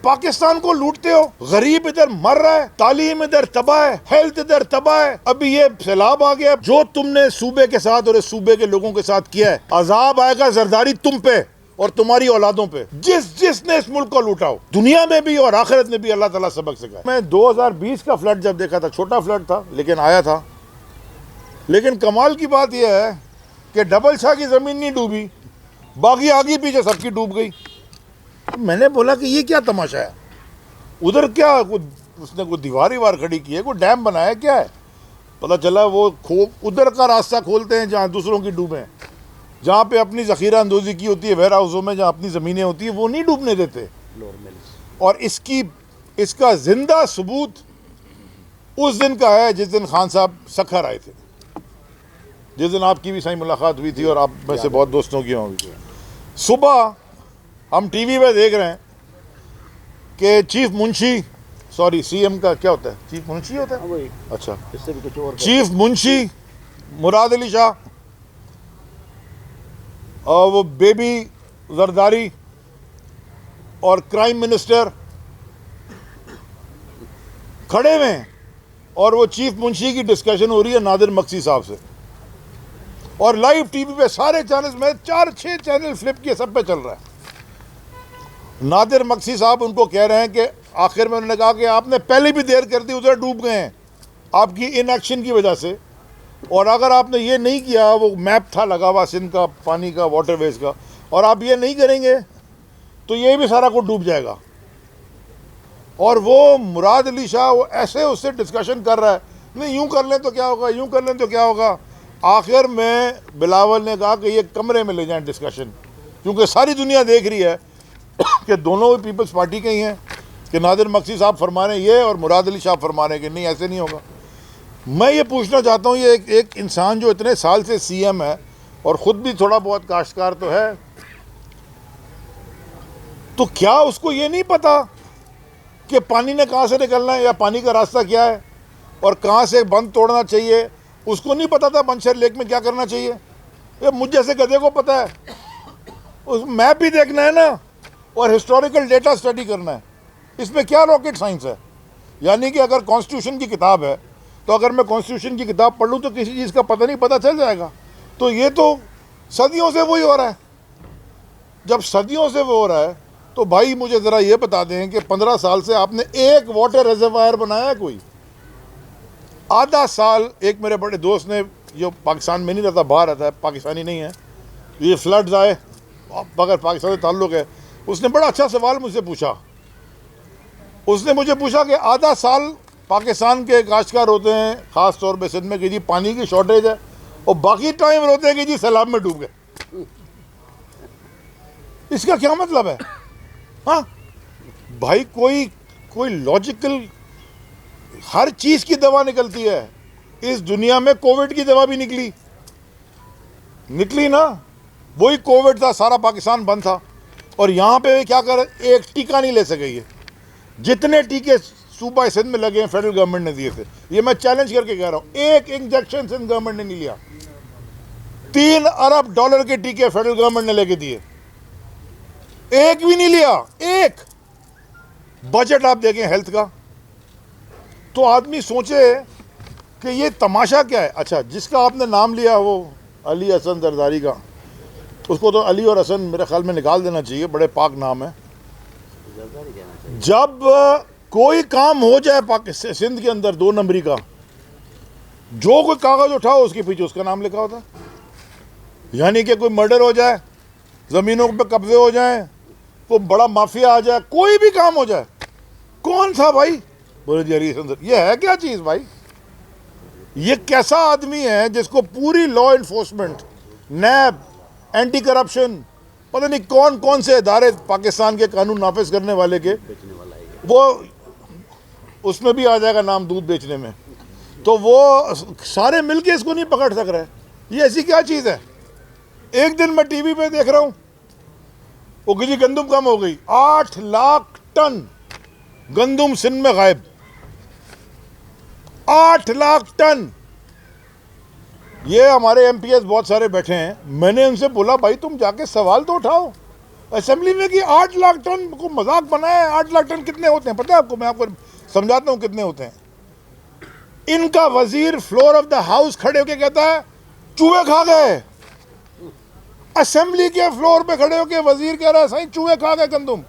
पाकिस्तान को लूटते हो। गरीब इधर मर रहा है, तालीम इधर तबाह है, हेल्थ इधर तबाह है, अभी ये सैलाब आ गया। जो तुमने सूबे के साथ और इस सूबे के लोगों के साथ किया है, अजाब आएगा जरदारी तुम पे और तुम्हारी औलादों पे, जिसने इस मुल्क को लूटा हो, दुनिया में भी और आखिरत में भी। अल्लाह ताला सबक सिखाए। मैं 2020 का फ्लड जब देखा था, छोटा फ्लड था लेकिन आया था, लेकिन कमाल की बात यह है कि डबल शाह की जमीन नहीं डूबी, बाकी आगे पीछे सबकी डूब गई। मैंने बोला कि ये क्या तमाशा है, उधर क्या उसने कोई दीवार खड़ी की है, कोई डैम बनाया, क्या है? पता चला वो उधर का रास्ता खोलते हैं जहाँ दूसरों की डूबे, जहाँ पे अपनी ज़ख़ीरा अंदोज़ी की होती है वेयर हाउसों में, जहाँ अपनी ज़मीनें होती है, वो नहीं डूबने देते। और इसका जिंदा सबूत उस दिन का है जिस दिन खान साहब सखर आए थे, जिस दिन आपकी भी सही मुलाकात हुई थी और आप में से बहुत दोस्तों की होंगी। सुबह हम टीवी पे देख रहे हैं कि चीफ मुंशी, सॉरी सीएम का क्या होता है, चीफ मुंशी होता है, अच्छा, इससे भी कुछ और, चीफ मुंशी मुराद अली शाह और वो बेबी जरदारी और क्राइम मिनिस्टर खड़े हुए हैं और वो चीफ मुंशी की डिस्कशन हो रही है नादिर मक्सी साहब से, और लाइव टीवी पे सारे चैनल्स में 4-6 चैनल फ्लिप किए, सब पे चल रहा है। नादिर मक्सी साहब उनको कह रहे हैं कि आखिर में उन्होंने कहा कि आपने पहले भी देर कर दी, उधर डूब गए हैं आपकी इनएक्शन की वजह से, और अगर आपने ये नहीं किया, वो मैप था लगा हुआ सिंध का पानी का, वाटरवेज का, और आप ये नहीं करेंगे तो ये भी सारा कुछ डूब जाएगा। और वो मुराद अली शाह वो ऐसे उससे डिस्कशन कर रहा है, नहीं यूँ कर लें तो क्या होगा, यूँ कर लें तो क्या होगा। आखिर में बिलावल ने कहा कि ये कमरे में ले जाएं डिस्कशन, क्योंकि सारी दुनिया देख रही है कि दोनों पीपल्स पार्टी के ही हैं, कि नादिर मक्सी साहब फरमा रहे हैं ये और मुराद अली शाह फरमा रहे हैं कि नहीं ऐसे नहीं होगा। मैं ये पूछना चाहता हूँ, ये एक इंसान जो इतने साल से सीएम है और ख़ुद भी थोड़ा बहुत काश्तकार तो है, तो क्या उसको ये नहीं पता कि पानी ने कहाँ से निकलना है या पानी का रास्ता क्या है और कहाँ से बंद तोड़ना चाहिए? उसको नहीं पता था बंशर लेक में क्या करना चाहिए? ये मुझ जैसे गधे को पता है। उस मैप भी देखना है ना, और हिस्टोरिकल डेटा स्टडी करना है। इसमें क्या रॉकेट साइंस है? यानी कि अगर कॉन्स्टिट्यूशन की किताब है तो अगर मैं कॉन्स्टिट्यूशन की किताब पढ़ लूँ तो किसी चीज़ का पता नहीं पता चल जाएगा। तो ये तो सदियों से वही हो रहा है। जब सदियों से वो हो रहा है तो भाई मुझे ज़रा ये बता दें कि 15 साल से आपने एक वाटर रिजर्वायर बनाया है कोई? आधा साल एक मेरे बड़े दोस्त ने, जो पाकिस्तान में नहीं रहता, बाहर रहता है, पाकिस्तानी नहीं है, ये फ्लड्स आए, मगर पाकिस्तान से ताल्लुक़ है, उसने बड़ा अच्छा सवाल मुझसे पूछा। उसने मुझे पूछा कि आधा साल पाकिस्तान के काश्तकार होते हैं ख़ास तौर पे सिंध में कि जी पानी की शॉर्टेज है, और बाकी टाइम रोते हैं कि जी सैलाब में डूब गए। इसका क्या मतलब है? हाँ भाई, कोई लॉजिकल, हर चीज़ की दवा निकलती है। इस दुनिया में कोविड की दवा भी निकली ना, वही कोविड था, सारा पाकिस्तान बंद था, और यहाँ पे क्या कर, एक टीका नहीं ले सके। ये जितने टीके सूबा सिंध में लगे हैं फेडरल गवर्नमेंट ने दिए थे, ये मैं चैलेंज करके कह रहा हूँ, एक इंजेक्शन सिंध गवर्नमेंट ने नहीं लिया। $3 अरब के टीके फेडरल गवर्नमेंट ने लेके दिए, एक भी नहीं लिया। एक बजट आप देखें हेल्थ का, तो आदमी सोचे कि ये तमाशा क्या है। अच्छा, जिसका आपने नाम लिया वो अली हसन जरदारी का, उसको तो अली और हसन मेरे ख्याल में निकाल देना चाहिए, बड़े पाक नाम है। जब कोई काम हो जाए पाकिस्तान सिंध के अंदर 2 नंबरी का, जो कोई कागज उठाओ उसके पीछे उसका नाम लिखा होता है। यानी कि कोई मर्डर हो जाए, ज़मीनों पे कब्जे हो जाए, कोई बड़ा माफिया आ जाए, कोई भी काम हो जाए, कौन था भाई? बोले जी अली हसन। ये है क्या चीज़ भाई? ये कैसा आदमी है जिसको पूरी लॉ इन्फोर्समेंट, नैब, एंटी करप्शन, पता नहीं कौन कौन से इदारे पाकिस्तान के कानून नाफिज करने वाले के, वो उसमें भी आ जाएगा नाम दूध बेचने में, तो वो सारे मिलके इसको नहीं पकड़ सक रहे। ये ऐसी क्या चीज़ है? एक दिन मैं टीवी पे देख रहा हूँ, वो किसी गंदम कम हो गई, 8 लाख टन गंदम सिंध में गायब। 8 लाख टन। ये हमारे एमपीएस बहुत सारे बैठे हैं, मैंने उनसे बोला भाई तुम जाके सवाल तो उठाओ, असेंबली में कि 8 लाख टन को मजाक बनाया है। 8 लाख टन कितने होते हैं पता है आपको? मैं आपको समझाता हूं कितने होते हैं। इनका वजीर फ्लोर ऑफ द हाउस खड़े होकर कहता है चूहे खा गए। असेंबली के फ्लोर पे खड़े होकर वजीर कह रहा है सही चूहे खा गए गंदुम।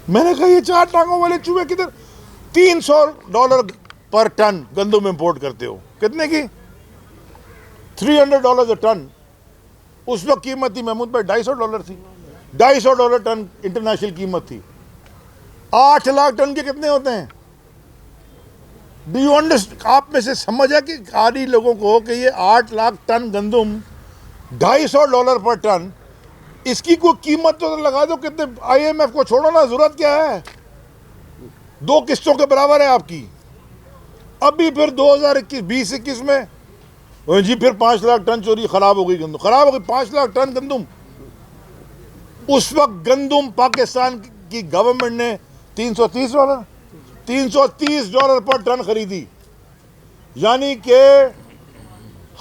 मैंने कहा ये 4 टांगों वाले चूहे किधर? $300 पर टन गंदुम इंपोर्ट करते हो। कितने की? $300 अ टन। उस वक्त कीमत थी महमूद भाई $250 थी। $250 टन इंटरनेशनल कीमत थी। 8 लाख टन के कितने होते हैं? Do you understand? आप में से समझ है कि आधी लोगों को कि ये 8 लाख टन गंदुम $250 पर टन, इसकी कोई कीमत तो लगा दो कितने। IMF को छोड़ो ना, जरूरत क्या है? 2 किस्तों के बराबर है आपकी। अभी फिर 2021 में जी फिर 5 लाख टन चोरी, खराब हो गई गंदुम। खराब हो गई 5 लाख टन गंदुम। उस वक्त गंदुम पाकिस्तान की गवर्नमेंट ने $330 पर टन खरीदी। यानी कि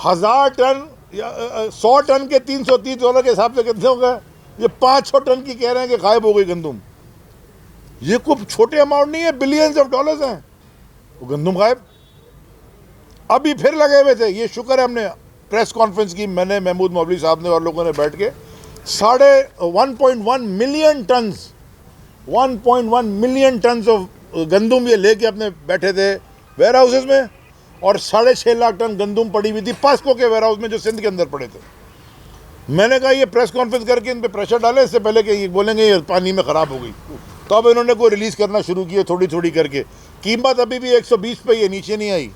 1000 टन या 100 टन के $330 के हिसाब से कितने हो गए? ये 500 टन की कह रहे हैं कि गायब हो गई गंदुम। ये कोई छोटे अमाउंट नहीं है, बिलियंस ऑफ डॉलर्स हैं। वो गंदुम गायब। अभी फिर लगे हुए थे। ये शुक्र है हमने प्रेस कॉन्फ्रेंस की, मैंने, महमूद मौलवी साहब ने और लोगों ने बैठ के 1.1 million tons 1.1 million tons of गंदुम ये लेके अपने बैठे थे वेयर हाउसेज में, और 6.5 लाख टन गंदुम पड़ी हुई थी पास्को के वेयर हाउस में जो सिंध के अंदर पड़े थे। मैंने कहा ये प्रेस कॉन्फ्रेंस करके इन पे प्रेशर डालें, इससे पहले कि ये बोलेंगे ये पानी में ख़राब हो गई। तो अब इन्होंने कोई रिलीज़ करना शुरू किया थोड़ी थोड़ी करके। कीमत अभी भी 120 पे ही है, नीचे नहीं आई।